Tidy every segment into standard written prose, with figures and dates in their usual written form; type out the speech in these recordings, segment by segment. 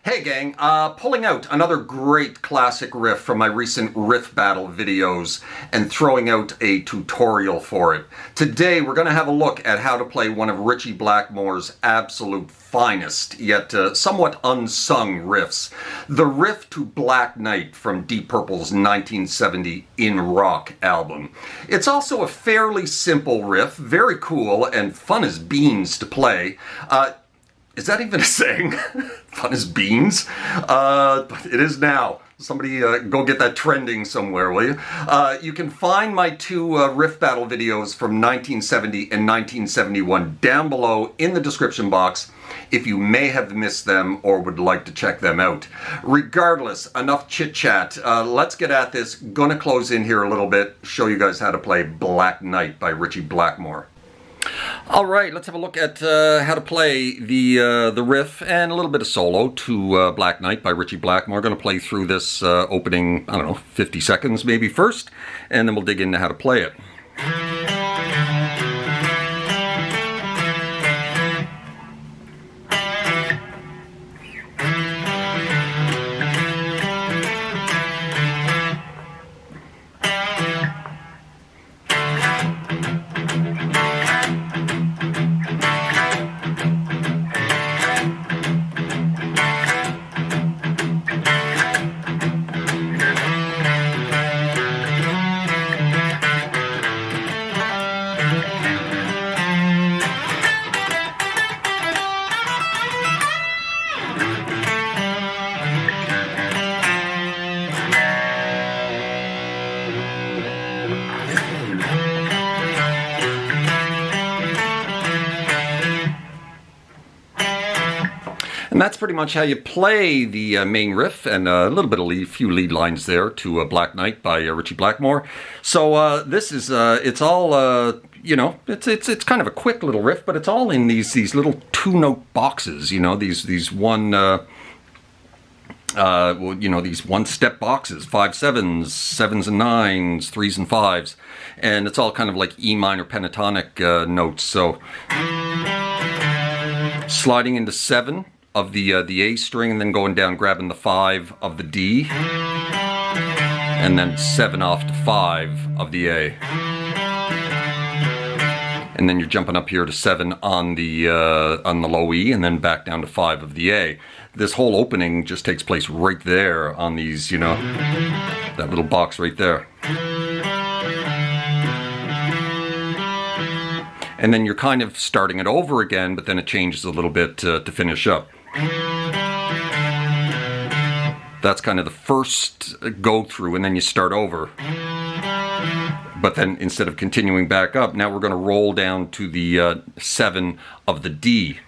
Hey gang, pulling out another great classic riff from my recent riff battle videos and throwing out a tutorial for it. Today we're going to have a look at how to play one of Ritchie Blackmore's absolute finest, yet somewhat unsung riffs. The riff to Black Knight from Deep Purple's 1970 In Rock album. It's also a fairly simple riff, very cool and fun as beans to play. Is that even a saying? Fun as beans? But it is now. Somebody go get that trending somewhere, will you? You can find my two riff battle videos from 1970 and 1971 down below in the description box if you may have missed them or would like to check them out. Regardless, enough chit-chat. Let's get at this. Gonna close in here a little bit, show you guys how to play Black Knight by Ritchie Blackmore. Alright, let's have a look at how to play the riff and a little bit of solo to Black Knight by Ritchie Blackmore. Going to play through this opening, I don't know, 50 seconds maybe first, and then we'll dig into how to play it. And that's pretty much how you play the main riff, and a little bit of few lead lines there to Black Knight by Ritchie Blackmore. So this is it's all you know, it's kind of a quick little riff, but it's all in these little two-note boxes. You know, these one well, you know, these one-step boxes, 5/7s, 7s and 9s, 3s and 5s, and it's all kind of like E minor pentatonic notes. So sliding into 7 of the A string, and then going down, grabbing the 5 of the D, and then 7 off to 5 of the A, and then you're jumping up here to 7 on the low E, and then back down to 5 of the A. This whole opening just takes place right there on these, you know, that little box right there. And then you're kind of starting it over again, but then it changes a little bit to finish up. That's kind of the first go through, and then you start over. But then instead of continuing back up, now we're going to roll down to the 7 of the D.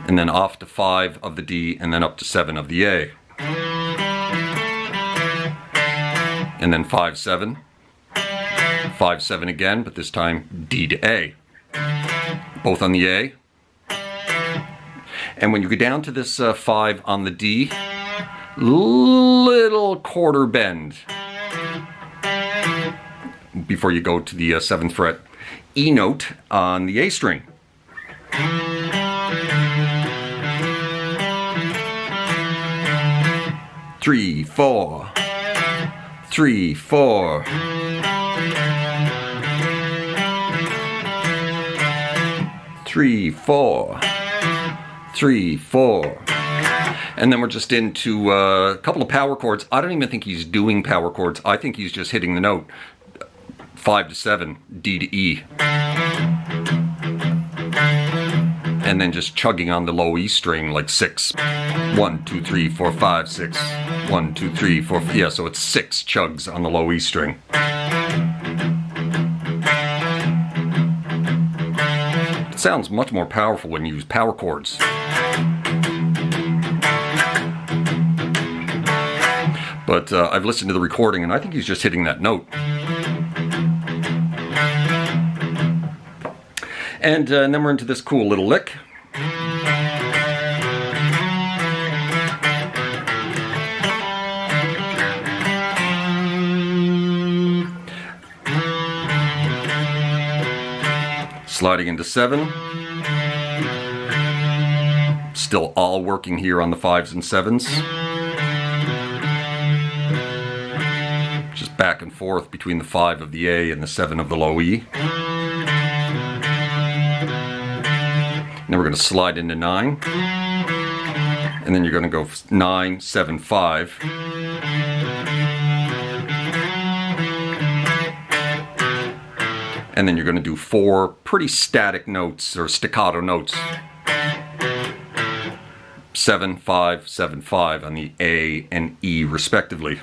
And then off to 5 of the D, and then up to 7 of the A. And then 5/7. 5/7 again, but this time D to A. Both on the A. And when you go down to this 5 on the D, little quarter bend before you go to the 7th fret E note on the A string. Three, 4, 3, 4. 3, 4, 3, 4. And then we're just into a couple of power chords. I don't even think he's doing power chords. I think he's just hitting the note 5 to 7, D to E. And then just chugging on the low E string like 6. 1, 2, 3, 4, 5, 6. 1, 2, 3, 4, yeah, so it's 6 chugs on the low E string. It sounds much more powerful when you use power chords. But I've listened to the recording, and I think he's just hitting that note. And then we're into this cool little lick. Sliding into 7. Still all working here on the 5s and 7s. Just back and forth between the 5 of the A and the 7 of the low E. Now we're going to slide into 9. And then you're going to go 9, 7, 5. And then you're going to do 4 pretty static notes, or staccato notes. 7, 5, 7, 5 on the A and E respectively.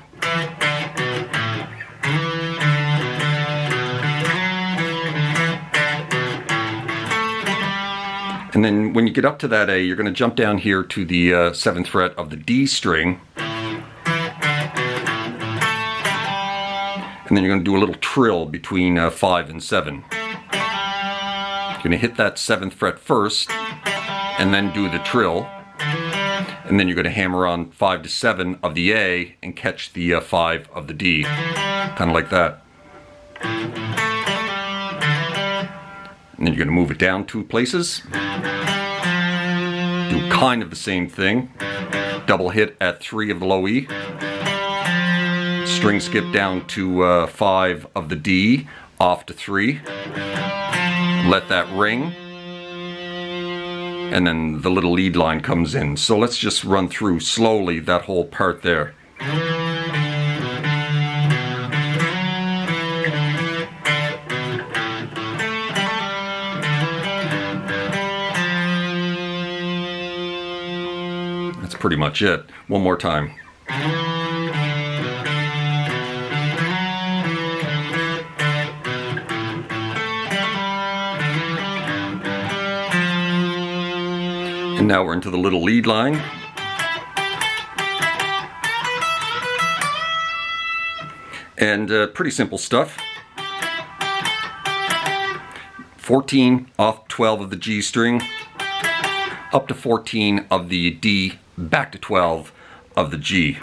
And then when you get up to that A, you're going to jump down here to the 7th fret of the D string. And then you're going to do a little trill between 5 and 7. You're going to hit that 7th fret first, and then do the trill. And then you're going to hammer on 5 to 7 of the A and catch the 5 of the D. Kind of like that. And then you're going to move it down 2 places. Do kind of the same thing. Double hit at 3 of the low E. String skip down to 5 of the D, off to 3. Let that ring. And then the little lead line comes in. So let's just run through slowly that whole part there. That's pretty much it. One more time. And now we're into the little lead line. And pretty simple stuff. 14 off 12 of the G string, up to 14 of the D, back to 12 of the G.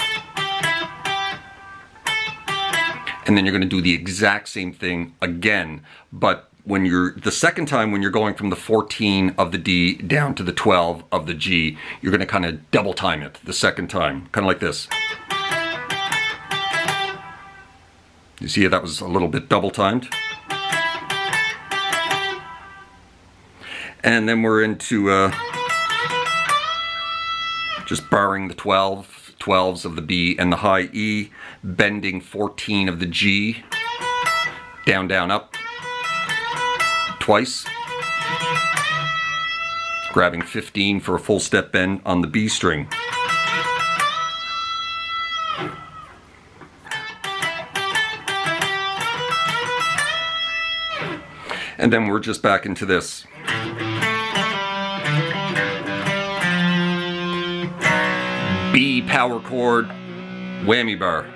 And then you're going to do the exact same thing again, but when you're the second time, when you're going from the 14 of the D down to the 12 of the G, you're going to kind of double time it the second time, kind of like this. You see that was a little bit double timed. And then we're into just barring the 12s of the B and the high E, bending 14 of the G, down, down, up, twice, grabbing 15 for a full step bend on the B string. And then we're just back into this. B power chord, whammy bar.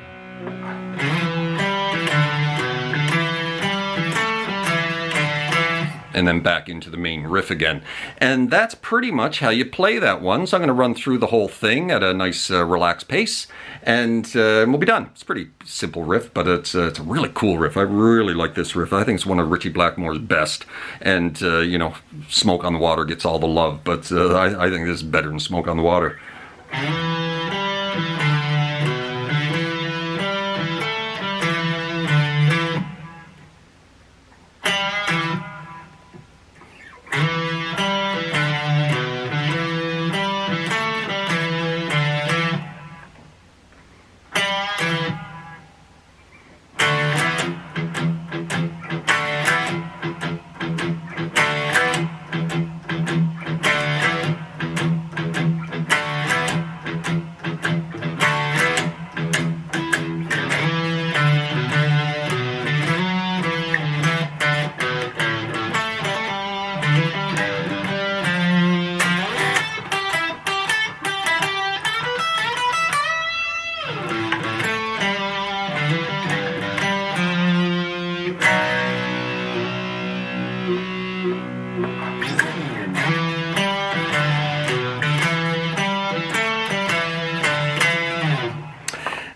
And then back into the main riff again. And that's pretty much how you play that one. So I'm going to run through the whole thing at a nice relaxed pace, and we'll be done. It's a pretty simple riff, but it's a really cool riff. I really like this riff. I think it's one of Ritchie Blackmore's best. And, you know, Smoke on the Water gets all the love, but I think this is better than Smoke on the Water.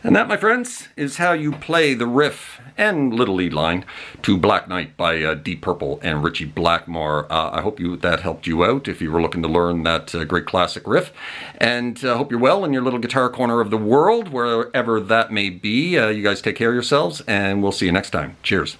And that, my friends, is how you play the riff and little lead line to Black Knight by Deep Purple and Ritchie Blackmore. I hope that helped you out if you were looking to learn that great classic riff. And I hope you're well in your little guitar corner of the world, wherever that may be. You guys take care of yourselves, and we'll see you next time. Cheers.